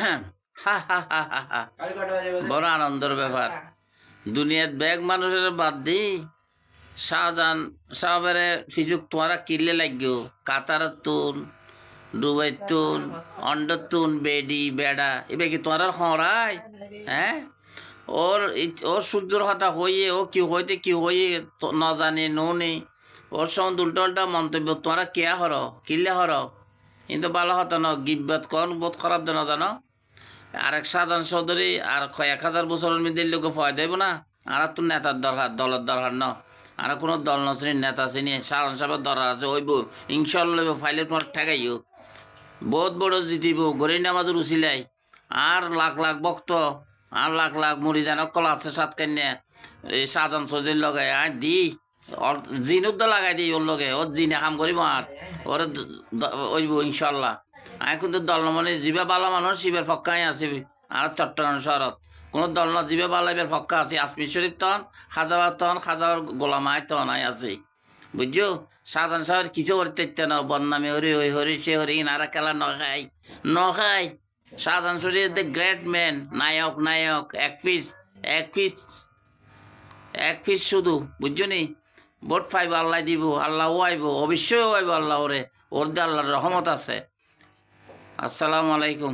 হা হা হা হা হা বড় আনন্দের ব্যাপার দুনিয়ার ব্যাগ মানুষের বাদ দি শাহজাহান সাহেবের ফিজুক তোমারা কিনলে লাগো কাতার তুন ডুবাই তুন অন্ডর তুন বেডি বেড়া এবার কি তোমার হরাই হ্যাঁ ওর সূর্যর কথা হইয়ে ও কি হইতে কি হইয়ে না জানে নুনি ওর সঙ্গে উল্টা উল্টা মন্তব্য তোমরা কে হর কিনলে হর কিন্তু ভালো হতো না গিব্বত কন বোধ খারাপ দেন জানো আরেক সাধারণ চৌধুরী আর 1000 বছরের মধ্যে লোকে ফয় দেব না আর তো নেতার দরকার দলের দরকার ন আর কোনো দল নশ্রেণীর নেতা চিনি সাধারণ সাহেবের দরকার আছে হইব ইনশাল্লাহ ফাইলে তোমার ঠেকাইও বহুত বড় জিতিব গরি নামাজের উচিলাই আর লাখ লাখ ভক্ত আর লাখ লাখ মুড়িদান কল আছে সাত কান্যা এই সাধারণ চৌধুরীর লগে আর দি ওর জিনুর তো লাগাই দিই ওর লগে ওর জিনে কাম করিব আর ওর ওইব ইনশাল্লাহ আমি কিন্তু দল মানে যিবা ভালো মানুষ শিবের পক্ষাই আছে আর চট্টগ্রাম শহরত কোনো দল না যিবা ভালো এবার পক্ষা আছে আসমি শরীফ তখন খাজাবার গোলামায় তখন আছে বুঝছো সাধারণ সাহেব কিছু করতে না বদনামি হরি ওই হরি সে হরি নারা খেলা নখাই সাধারণ শরীর দ্য গ্রেট ম্যান নায়ক এক পিস শুধু বুঝছো নি ভোট পাইব আল্লাহ দিব আল্লাহ আইব অবশ্যই আইব আল্লাহ ওরে ওর দিয়ে আল্লাহর রহমত আছে আসসালামু আলাইকুম